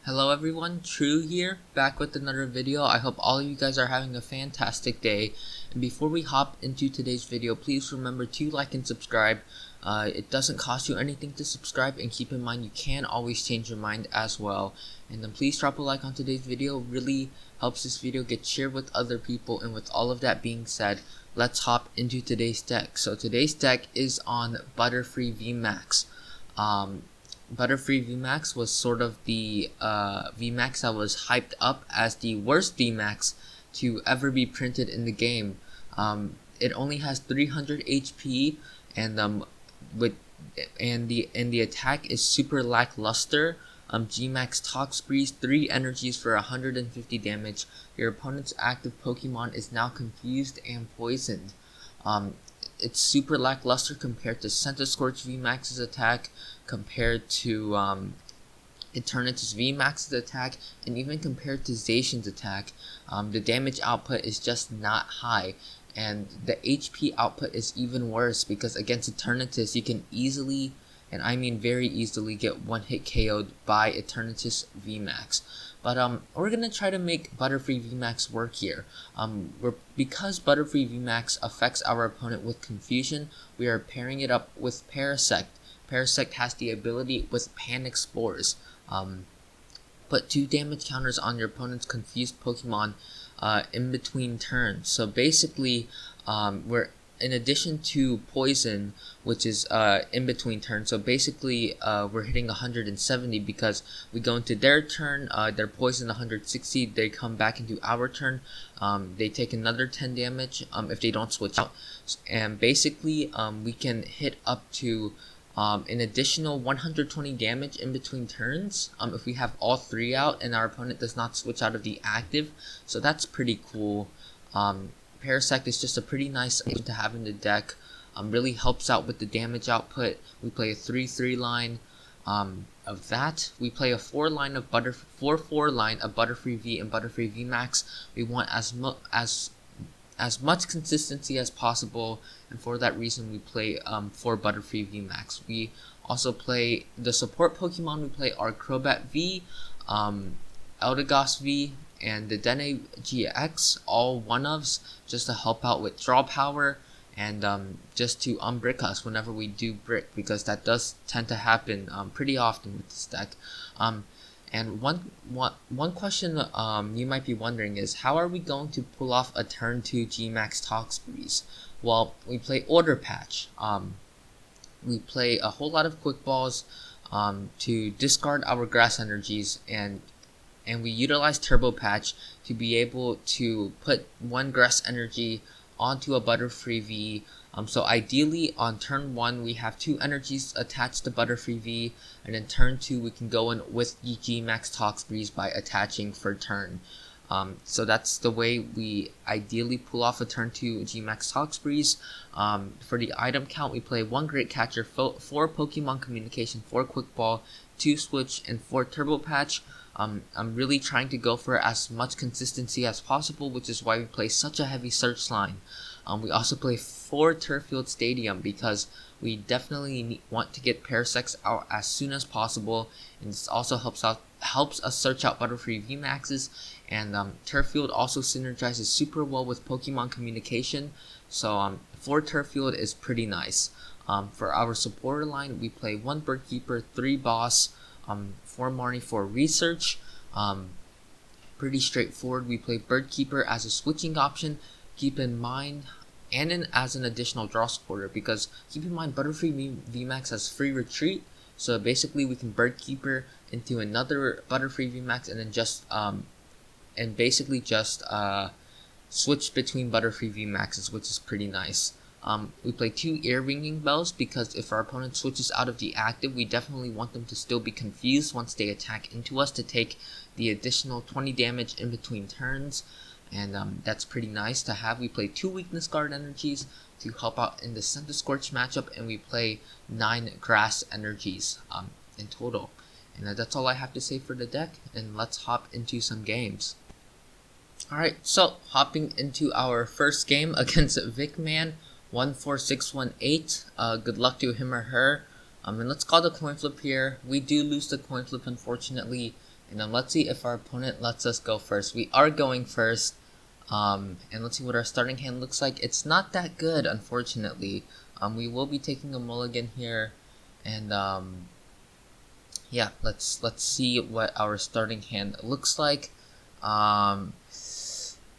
Hello everyone, True here, back with another video. I hope all of you guys are having a fantastic day. And before we hop into today's video, please remember to like and subscribe. It doesn't cost you anything to subscribe, and keep in mind you can always change your mind as well. And then please drop a like on today's video. It really helps this video get shared with other people. And with all of that being said, let's hop into today's deck. So today's deck is on Butterfree VMAX. Butterfree VMAX was sort of the VMAX that was hyped up as the worst VMAX to ever be printed in the game. It only has 300 HP, and the attack is super lackluster. Gmax Toxbreeze, 3 energies for 150 damage. Your opponent's active Pokemon is now confused and poisoned. It's super lackluster compared to Centiskorch VMAX's attack, compared to Eternatus VMAX's attack, and even compared to Zacian's attack. The damage output is just not high, and the HP output is even worse because against Eternatus you can easily, and I mean very easily, get one-hit KO'd by Eternatus VMAX. But we're gonna try to make Butterfree VMAX work here. Because Butterfree VMAX affects our opponent with confusion, we are pairing it up with Parasect. Parasect has the ability with Panic Spores. Put 2 damage counters on your opponent's confused Pokemon in between turns. So basically, in addition to poison, which is in between turns, so basically we're hitting 170 because we go into their turn, they're poisoned 160, they come back into our turn, they take another 10 damage if they don't switch out, and basically we can hit up to an additional 120 damage in between turns if we have all 3 out and our opponent does not switch out of the active, so that's pretty cool. Parasect is just a pretty nice item to have in the deck. Really helps out with the damage output. We play a 3-3 line of that. We play a 4 line of 4-4 line of Butterfree V and Butterfree VMAX. We want as much consistency as possible, and for that reason we play 4 Butterfree VMAX. We also play the support Pokemon. We play our Crobat V, Eldegoss V, and the Dedenne-GX, all 1-ofs, just to help out with draw power and just to unbrick us whenever we do brick, because that does tend to happen pretty often with this deck. And one question you might be wondering is, how are we going to pull off a turn 2 Gmax Toxbreeze? Well, we play Order Patch. We play a whole lot of Quick Balls to discard our grass energies, and we utilize Turbo Patch to be able to put 1 grass energy onto a Butterfree V. So ideally on turn 1 we have 2 energies attached to Butterfree V, and in turn 2 we can go in with the Gmax Toxbreeze by attaching for turn. So that's the way we ideally pull off a turn 2 Gmax Toxbreeze. For the item count, we play 1 Great Catcher, 4 Pokemon Communication, 4 Quick Ball, 2 Switch, and 4 Turbo Patch. I'm really trying to go for as much consistency as possible, which is why we play such a heavy search line. We also play 4 Turffield Stadium because we definitely want to get Parasects out as soon as possible, and this also helps us search out Butterfree VMAXs, and Turffield also synergizes super well with Pokemon Communication, so 4 Turffield is pretty nice. For our supporter line, we play 1 Bird Keeper, 3 Boss, 4 Marnie for research. Pretty straightforward. We play Bird Keeper as a switching option. Keep in mind, and as an additional draw supporter, because keep in mind Butterfree VMAX has free retreat, so basically we can Bird Keeper into another Butterfree VMAX and then just switch between Butterfree VMAXs, which is pretty nice. We play 2 Ear-Ringing Bells because if our opponent switches out of the active, we definitely want them to still be confused once they attack into us to take the additional 20 damage in between turns, and that's pretty nice to have. We play 2 Weakness Guard energies to help out in the Centiskorch matchup, and we play 9 Grass energies in total. And that's all I have to say for the deck, and let's hop into some games. Alright, so hopping into our first game against Vicman 14618. Good luck to him or her. And let's call the coin flip here. We do lose the coin flip, unfortunately. And then let's see if our opponent lets us go first. We are going first. And let's see what our starting hand looks like. It's not that good, unfortunately. We will be taking a mulligan here. And yeah, let's see what our starting hand looks like. Ouch.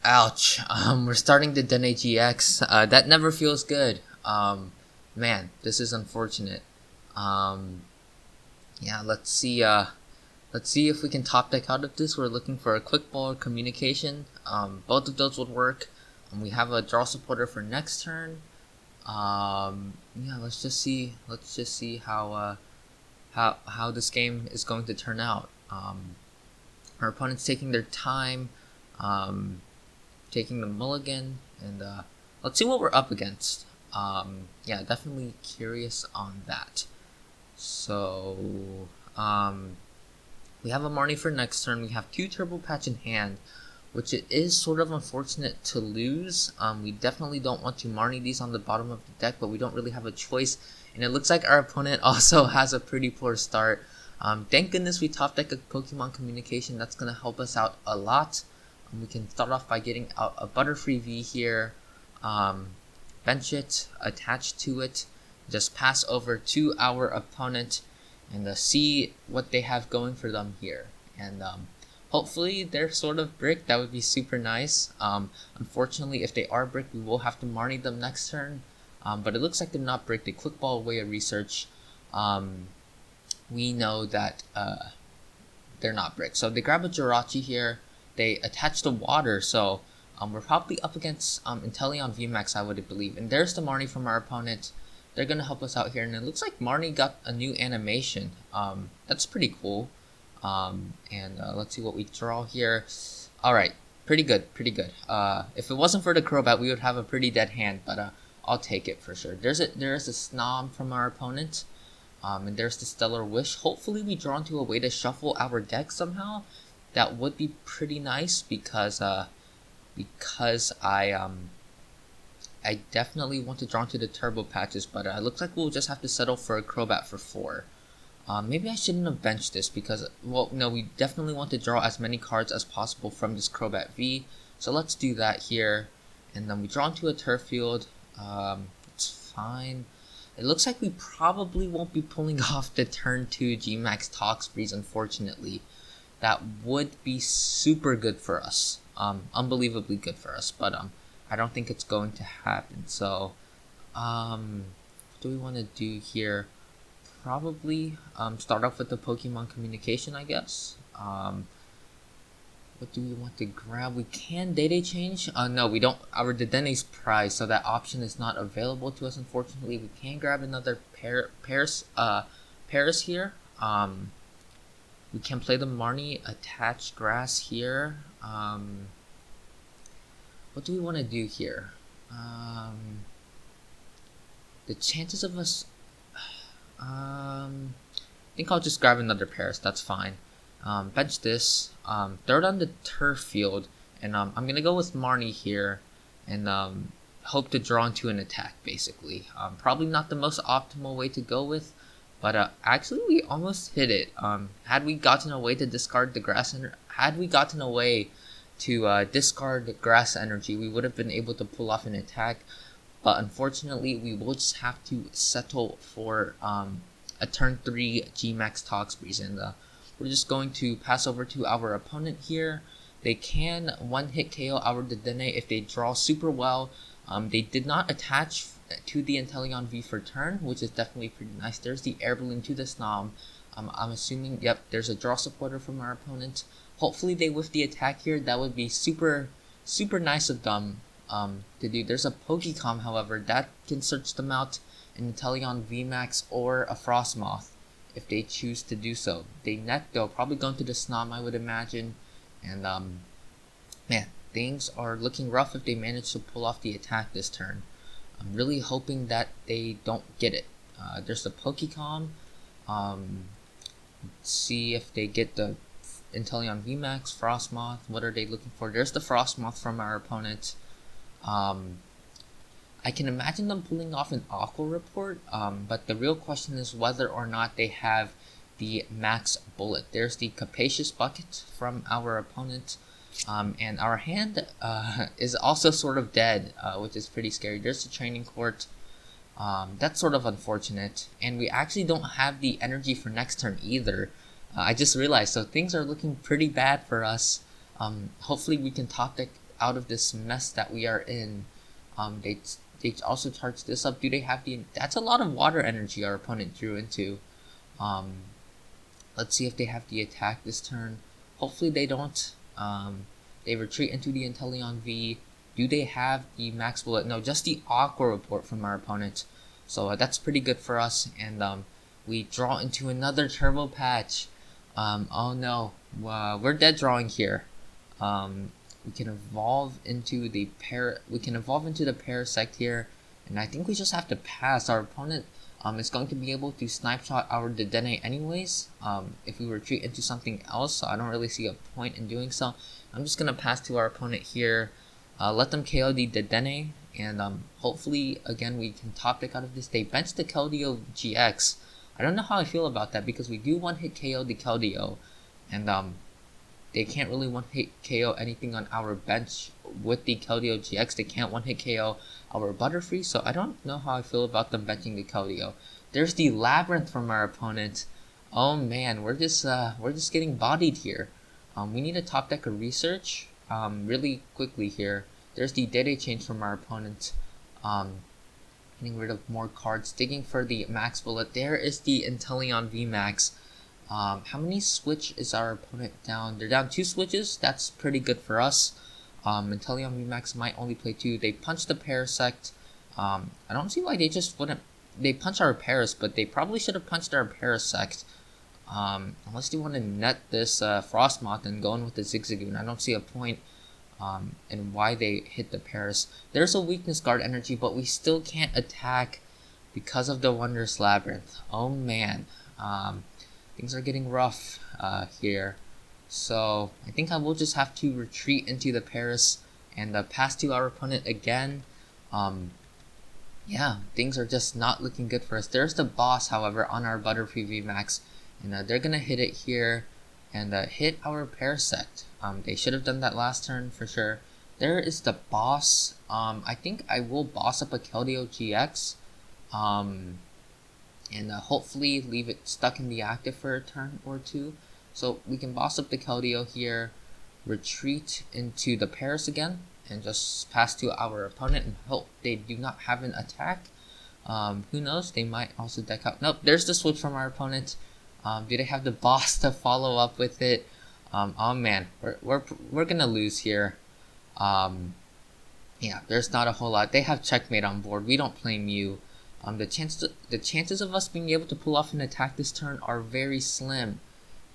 We're starting the Dedenne-GX. That never feels good. Man, this is unfortunate. Yeah, let's see if we can top deck out of this. We're looking for a quick ball communication. Both of those would work. We have a draw supporter for next turn. Yeah, let's just see how this game is going to turn out. Our opponent's taking their time, taking the mulligan, and let's see what we're up against. Yeah, definitely curious on that. So, we have a Marnie for next turn. We have 2 Turbo Patch in hand, which it is sort of unfortunate to lose. We definitely don't want to Marnie these on the bottom of the deck, but we don't really have a choice. And it looks like our opponent also has a pretty poor start. Thank goodness we top deck a Pokemon Communication. That's going to help us out a lot. We can start off by getting out a Butterfree V here. Bench it, attach to it, just pass over to our opponent, and see what they have going for them here. And hopefully they're sort of brick. That would be super nice. Unfortunately, if they are brick, we will have to Marnie them next turn. But it looks like they're not brick. They quick ball away a research. We know that they're not brick. So they grab a Jirachi here. They attach the water. So we're probably up against Inteleon VMAX, I would believe. And there's the Marnie from our opponent. They're going to help us out here. And it looks like Marnie got a new animation. That's pretty cool. And let's see what we draw here. Alright, pretty good, pretty good. If it wasn't for the Crobat, we would have a pretty dead hand. But I'll take it for sure. There is a Snom from our opponent. And there's the Stellar Wish. Hopefully we draw into a way to shuffle our deck somehow. That would be pretty nice because I definitely want to draw into the Turbo Patches, but it looks like we'll just have to settle for a Crobat for 4. Maybe I shouldn't have benched this because, well, no, we definitely want to draw as many cards as possible from this Crobat V. So let's do that here. And then we draw into a Turffield. It's fine. It looks like we probably won't be pulling off the turn 2 GMAX Toxbreeze, unfortunately. That would be super good for us. Unbelievably good for us, but I don't think it's going to happen. So what do we want to do here? Probably start off with the Pokemon Communication, I guess. What do we want to grab? We can DAA change. No, we don't. Our Dedenne's prize, so that option is not available to us, unfortunately. We can grab another Paras here. We can play the Marnie attach grass here. What do we want to do here? The chances of us... I think I'll just grab another Paras. That's fine. Bench this. Throw down the Turffield. And I'm going to go with Marnie here. And hope to draw into an attack, basically. Probably not the most optimal way to go with. But actually, we almost hit it. Had we gotten a way to discard the grass... discard the grass energy, we would have been able to pull off an attack, but unfortunately we will just have to settle for a turn 3 GMAX Toxbreeze, and we're just going to pass over to our opponent here. They can one-hit KO our Dedenne if they draw super well. They did not attach to the Inteleon V for turn, which is definitely pretty nice. There's the Air Balloon to the Snom. I'm assuming, yep, there's a draw supporter from our opponent. Hopefully they whiff the attack here. That would be super nice of them to do. There's a Pokecom, however, that can search them out, an Inteleon VMAX or a Frostmoth if they choose to do so. They net though, probably going to the Snom, I would imagine. And man, things are looking rough if they manage to pull off the attack this turn. I'm really hoping that they don't get it. There's the Pokecom. Let's see if they get the Inteleon VMAX, Frostmoth. What are they looking for? There's the Frostmoth from our opponent. I can imagine them pulling off an Aqua Report, but the real question is whether or not they have the Max Bullet. There's the Capacious Bucket from our opponent. And our hand is also sort of dead, which is pretty scary. There's the Training Court. That's sort of unfortunate. And we actually don't have the energy for next turn either. I just realized, so things are looking pretty bad for us. Hopefully we can top deck out of this mess that we are in. They also charge this up. Do they have the... That's a lot of water energy our opponent drew into. Let's see if they have the attack this turn. Hopefully they don't. They retreat into the Inteleon V. Do they have the Max Bullet? No, just the Aqua Report from our opponent. So that's pretty good for us. And we draw into another Turbo Patch. Oh no, we're dead drawing here. We can evolve into the Parasect here, and I think we just have to pass. Our opponent is going to be able to snipe shot our Dedenne anyways. If we retreat into something else, so I don't really see a point in doing so. I'm just gonna pass to our opponent here. Let them KO the Dedenne, and hopefully again we can top deck out of this. They benched the Keldeo GX. I don't know how I feel about that because we do one-hit KO the Keldeo, and they can't really one-hit KO anything on our bench with the Keldeo GX. They can't one-hit KO our Butterfree, so I don't know how I feel about them benching the Keldeo. There's the Labyrinth from our opponent. Oh man, we're just getting bodied here. We need to top deck a research really quickly here. There's the Data Change from our opponent. Getting rid of more cards, digging for the Max Bullet. There is the Inteleon VMAX. How many switch is our opponent down? They're down 2 switches. That's pretty good for us. Inteleon VMAX might only play 2. They punched the Parasect. I don't see why they just wouldn't. They punched our Paras, but they probably should have punched our Parasect. Unless they want to net this Frostmoth and go in with the Zigzagoon. I don't see a point and why they hit the Paras. There's a weakness guard energy, but we still can't attack because of the Wondrous Labyrinth. Oh man, things are getting rough here. So I think I will just have to retreat into the Paras and pass to our opponent again. Yeah, things are just not looking good for us. There's the boss, however, on our Butterfree VMAX, and they're gonna hit it here and hit our Parasect. They should have done that last turn for sure. There is the boss. I think I will boss up a Keldeo GX and hopefully leave it stuck in the active for a turn or two. So we can boss up the Keldeo here, retreat into the Paras again, and just pass to our opponent and hope they do not have an attack. Who knows, they might also deck out. Nope, there's the switch from our opponent. Do they have the boss to follow up with it? Oh man, we're gonna lose here. Yeah, there's not a whole lot. They have Checkmate on board. We don't play Mew. The chances of us being able to pull off an attack this turn are very slim.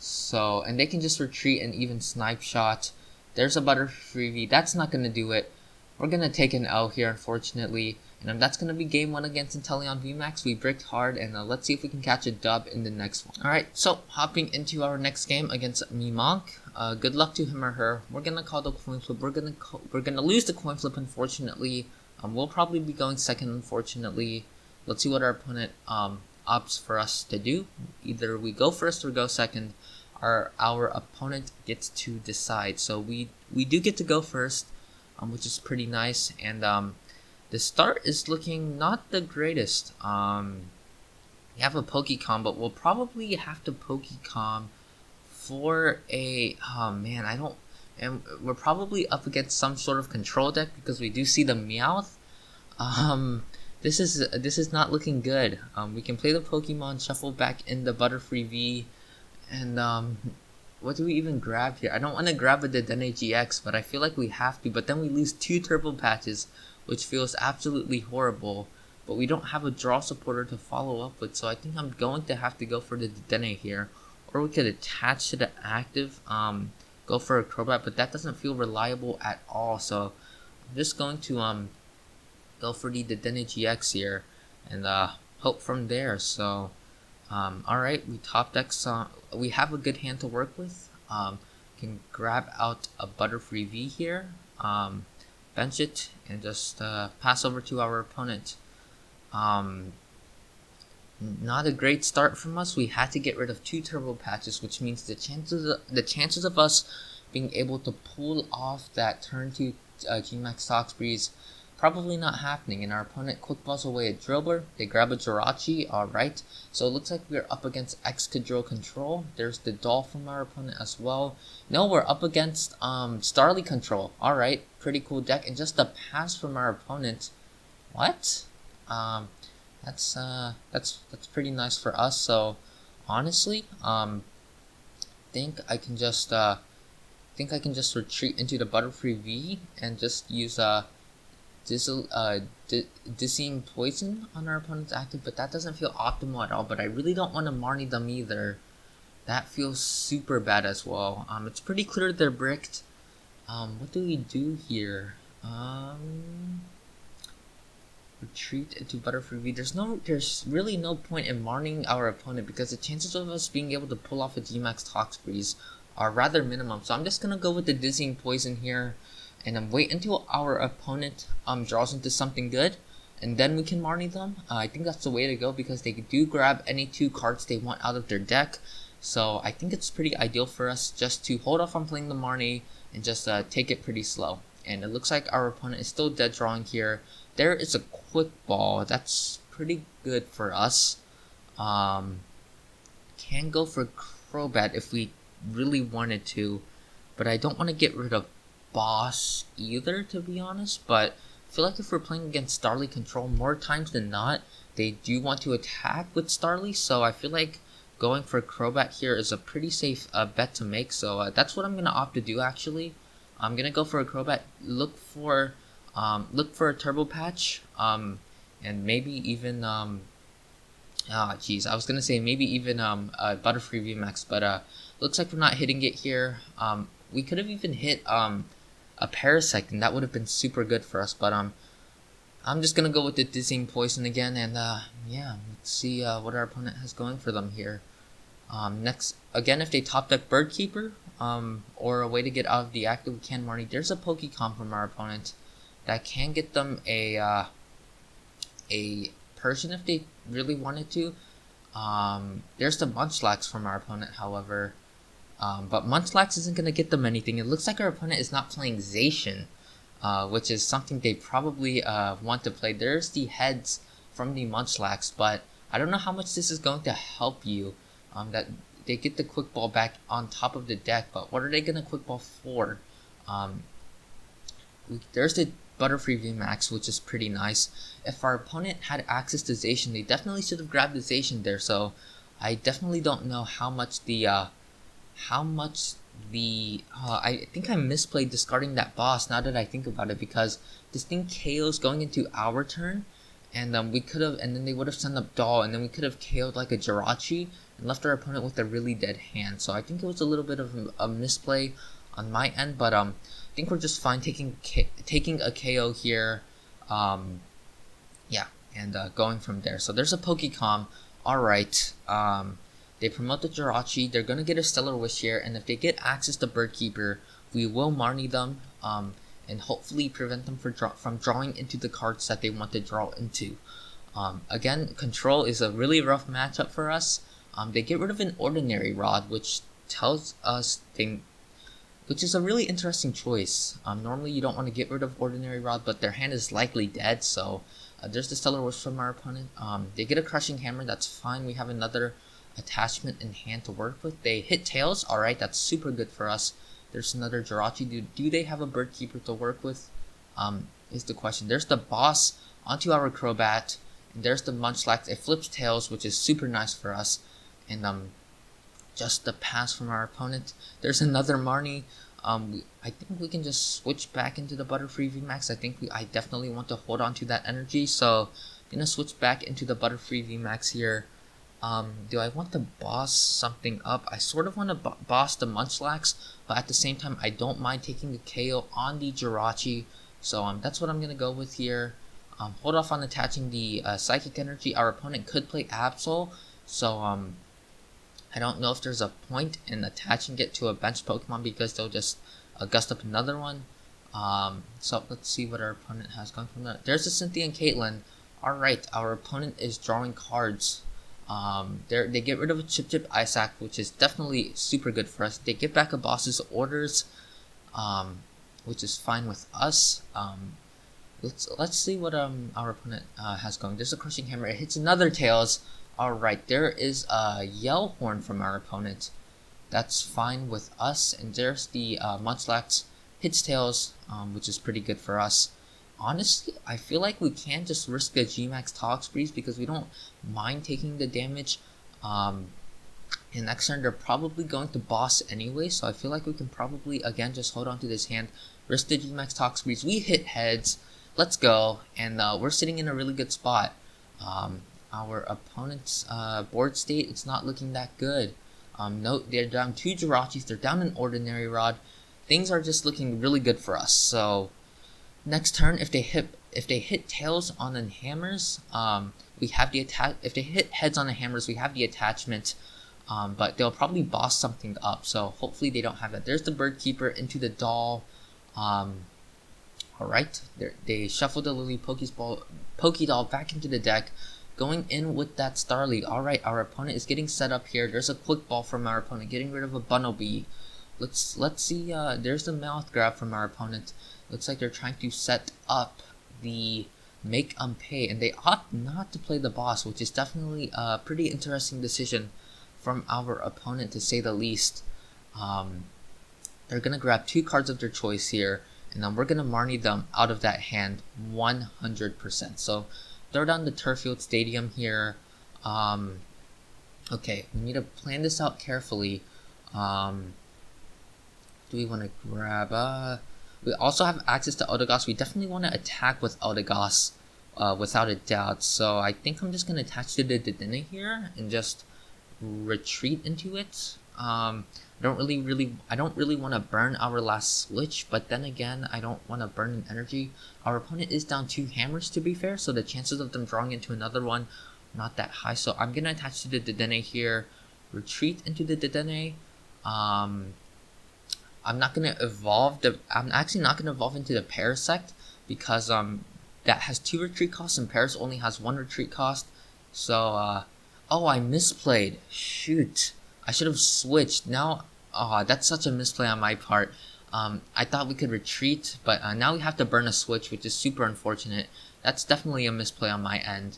So, and they can just retreat and even snipe shot. There's a Butterfree V. That's not gonna do it. We're gonna take an L here, unfortunately. And that's going to be game 1 against Inteleon VMAX. We bricked hard, and let's see if we can catch a dub in the next one. Alright, so hopping into our next game against Mimonk. Good luck to him or her. We're going to call the coin flip. We're gonna lose the coin flip, unfortunately. We'll probably be going second, unfortunately. Let's see what our opponent opts for us to do. Either we go first or go second. Our opponent gets to decide. So we do get to go first, which is pretty nice. And the start is looking not the greatest. We have a Pokecom, but we'll probably have to Pokecom for a... Oh man, I don't... And we're probably up against some sort of control deck because we do see the Meowth. This is not looking good. We can play the Pokemon, shuffle back in the Butterfree V, and what do we even grab here? I don't want to grab a Dedenne-GX, but I feel like we have to. But then we lose 2 Turbo Patches, which feels absolutely horrible, but we don't have a draw supporter to follow up with, so I think I'm going to have to go for the Dedenne here, or we could attach to the active, go for a Crobat, but that doesn't feel reliable at all, so I'm just going to go for the Dedenne-GX here, and hope from there. So alright, we top deck some, we have a good hand to work with. Can grab out a Butterfree V here, bench it, and just pass over to our opponent. not a great start from us. We had to get rid of 2 turbo patches, which means the chances of us being able to pull off that turn 2 GMAX Toxbreeze probably not happening. And our opponent quick balls away a Drillbur. They grab a Jirachi. Alright, so it looks like we're up against Excadrill Control. There's the Doll from our opponent as well. No, we're up against Starly Control. Alright, pretty cool deck. And just a pass from our opponent. What? That's pretty nice for us. So honestly, think I can just retreat into the Butterfree V and just use Dizzying Poison on our opponent's active, but that doesn't feel optimal at all. But I really don't want to Marnie them either. That feels super bad as well. It's pretty clear they're bricked. What do we do here? Retreat into Butterfree V. There's really no point in Marning our opponent because the chances of us being able to pull off a GMAX Toxbreeze are rather minimum. So I'm just gonna go with the Dizzying Poison here, and then wait until our opponent draws into something good, and then we can Marnie them. I think that's the way to go because they do grab any 2 cards they want out of their deck. So I think it's pretty ideal for us just to hold off on playing the Marnie and just take it pretty slow. And it looks like our opponent is still dead drawing here. There is a quick ball. That's pretty good for us. Can go for Crobat if we really wanted to, but I don't want to get rid of Boss either, to be honest. But I feel like if we're playing against Starly Control, more times than not, they do want to attack with Starly. So I feel like going for Crobat here is a pretty safe bet to make. So that's what I'm gonna opt to do. Actually, I'm gonna go for a Crobat. Look for a Turbo Patch, and maybe even I was gonna say maybe even Butterfree VMAX, but looks like we're not hitting it here. We could have even hit a Parasect, and that would have been super good for us. But I'm just gonna go with the Dizzying Poison again, and yeah, let's see what our opponent has going for them here. Next, again, if they top deck Bird Keeper, or a way to get out of the active, we can Marnie. There's a Pokecom from our opponent that can get them a Persian if they really wanted to. There's the Munchlax from our opponent, however, but Munchlax isn't going to get them anything. It looks like our opponent is not playing Zacian, which is something they probably want to play. There's the heads from the Munchlax, but I don't know how much this is going to help you. That they get the quick ball back on top of the deck, but what are they going to quick ball for? There's the Butterfree VMAX, which is pretty nice. If our opponent had access to Zacian, they definitely should have grabbed the Zacian there. So I definitely don't know how much I think I misplayed discarding that boss now that I think about it, because this thing KO's going into our turn, and we could have, and then they would have sent up Doll, and then we could have KO'd like a Jirachi and left our opponent with a really dead hand. So I think it was a little bit of a misplay on my end, but I think we're just fine taking a KO here. Yeah, and going from there. So there's a Pokecom. Alright, they promote the Jirachi. They're gonna get a Stellar Wish here, and if they get access to Bird Keeper, we will Marnie them, and hopefully prevent them from drawing into the cards that they want to draw into. Again, Control is a really rough matchup for us. They get rid of an Ordinary Rod, which tells us which is a really interesting choice. Normally you don't want to get rid of Ordinary Rod, but their hand is likely dead, so there's the Stellar Wish from our opponent. They get a Crushing Hammer, that's fine. We have another attachment in hand to work with. They hit Tails, alright, that's super good for us. There's another Jirachi. Do they have a Bird Keeper to work with? Is the question. There's the Boss onto our Crobat, and there's the Munchlax. It flips Tails, which is super nice for us. And just the pass from our opponent. There's another Marnie. I think we can just switch back into the Butterfree VMAX. I definitely want to hold on to that energy, so I'm gonna switch back into the Butterfree VMAX here. Do I want to boss something up? I sort of want to boss the Munchlax, but at the same time, I don't mind taking a KO on the Jirachi. So that's what I'm gonna go with here. Hold off on attaching the Psychic Energy. Our opponent could play Absol, so I don't know if there's a point in attaching it to a bench Pokemon because they'll just gust up another one. So let's see what our opponent has going from that. There's a Cynthia and Caitlyn. Alright, our opponent is drawing cards. They get rid of a Chip Ice Act, which is definitely super good for us. They get back a Boss's Orders, which is fine with us. Let's see what our opponent has going. There's a Crushing Hammer. It hits another Tails. Alright, there is a Yell Horn from our opponent. That's fine with us. And there's the Munchlax. Hits Tails, which is pretty good for us. Honestly, I feel like we can just risk the GMAX Toxbreeze because we don't mind taking the damage. And next turn they're probably going to boss anyway, so I feel like we can probably again just hold on to this hand, risk the GMAX Toxbreeze. We hit heads, let's go, and we're sitting in a really good spot. Our opponent's board state, it's not looking that good. Note they're down 2 Jirachis, they're down an Ordinary Rod. Things are just looking really good for us. So next turn, if they hit tails on the hammers, we have the attack. If they hit heads on the hammers, we have the attachment. But they'll probably boss something up. So hopefully they don't have that. There's the Bird Keeper into the doll. Alright, they shuffle the Lily Pokédoll back into the deck, going in with that Starly. Alright, our opponent is getting set up here. There's a Quick Ball from our opponent, getting rid of a Bunnelby. Let's see, there's the Mouth Grab from our opponent. Looks like they're trying to set up the Make Pay, and they ought not to play the boss, which is definitely a pretty interesting decision from our opponent, to say the least. They're gonna grab 2 cards of their choice here, and then we're gonna Marnie them out of that hand 100%. So throw down the Turffield Stadium here. Okay, we need to plan this out carefully. Do we want to grab we also have access to Eldegoss. We definitely want to attack with Eldegoss, without a doubt. So I think I'm just gonna attach to the Dedenne here and just retreat into it. I don't really want to burn our last switch, but then again, I don't want to burn an energy. Our opponent is down 2 hammers, to be fair, so the chances of them drawing into another one not that high. So I'm gonna attach to the Dedenne here, retreat into the Dedenne. I'm actually not gonna evolve into the Parasect because that has 2 retreat costs and Paras only has 1 retreat cost. So oh, I misplayed. Shoot, I should have switched. Now, that's such a misplay on my part. I thought we could retreat, but now we have to burn a switch, which is super unfortunate. That's definitely a misplay on my end.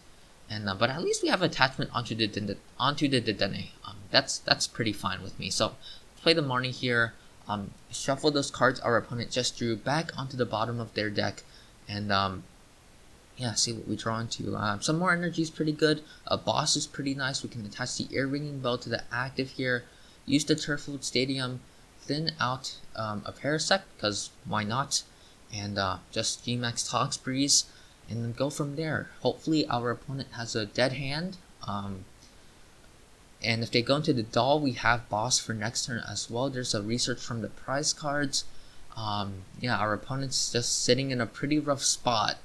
And but at least we have attachment onto the Dedenne. That's pretty fine with me. So play the Marnie here. Shuffle those cards our opponent just drew back onto the bottom of their deck, and yeah, see what we draw into. Some more energy is pretty good. A boss is pretty nice. We can attach the Ear-Ringing Bell to the active here. Use the Turffield Stadium, thin out a Parasect, because why not? And just GMAX Toxbreeze, and then go from there. Hopefully our opponent has a dead hand. And if they go into the doll, we have boss for next turn as well. There's a research from the prize cards. Yeah, our opponent's just sitting in a pretty rough spot.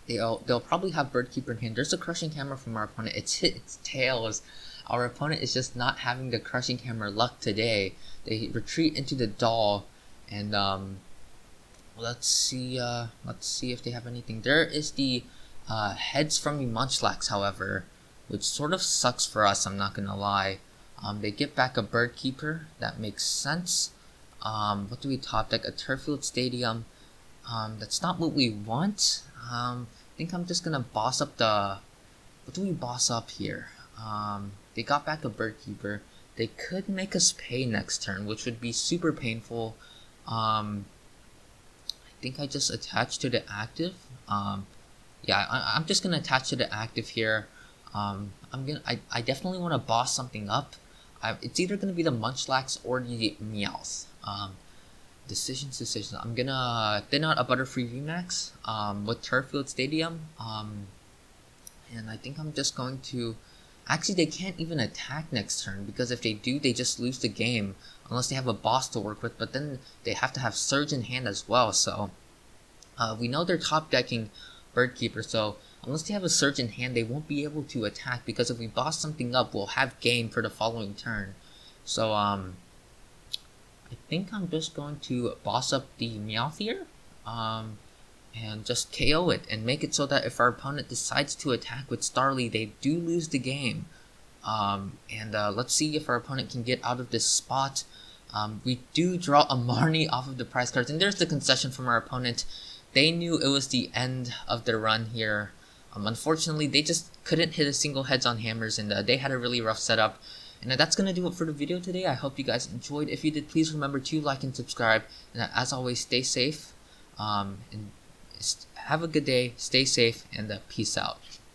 They'll probably have Bird Keeper in hand. There's a Crushing Hammer from our opponent. It's hit its tails. Our opponent is just not having the Crushing Hammer luck today. They retreat into the doll, and let's see if they have anything. There is the heads from the Munchlax, however, which sort of sucks for us, I'm not gonna lie. They get back a Bird Keeper, that makes sense. What do we top deck? A Turffield Stadium. That's not what we want. I think I'm just gonna boss up the... What do we boss up here? They got back a Bird Keeper. They could make us pay next turn, which would be super painful. I think I just attach to the active. Yeah, I'm just gonna attach to the active here. I definitely want to boss something up. It's either gonna be the Munchlax or the Meowth. Decisions. I'm gonna thin out a Butterfree VMAX with Turffield Stadium. And I think I'm just going to... Actually, they can't even attack next turn, because if they do, they just lose the game unless they have a boss to work with. But then they have to have Surge in hand as well. So we know they're top decking Bird Keeper, so unless they have a Surge in hand, they won't be able to attack, because if we boss something up, we'll have game for the following turn. So I think I'm just going to boss up the Meowth here. and just KO it and make it so that if our opponent decides to attack with Starly, they do lose the game. Let's see if our opponent can get out of this spot. We do draw a Marnie off of the prize cards, and there's the concession from our opponent. They knew it was the end of their run here. Unfortunately, they just couldn't hit a single heads on hammers, and they had a really rough setup. And that's going to do it for the video today. I hope you guys enjoyed. If you did, please remember to like and subscribe. And as always, stay safe. And have a good day, stay safe, and peace out.